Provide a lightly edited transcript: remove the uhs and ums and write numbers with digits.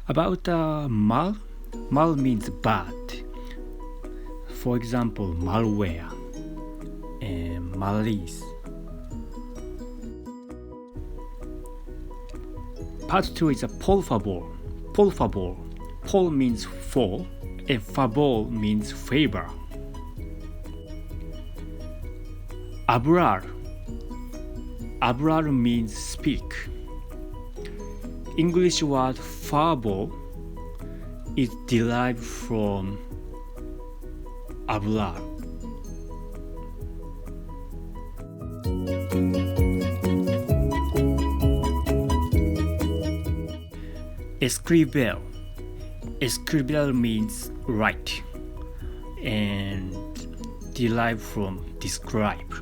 About mal means bad. For example, malware and malice. Part 2 is a por favor. Por favor. Por means for and favor means favor. Hablar. Hablar means speak. English word favor is derived from hablar. Escribir. Escribir means write and derived from describe.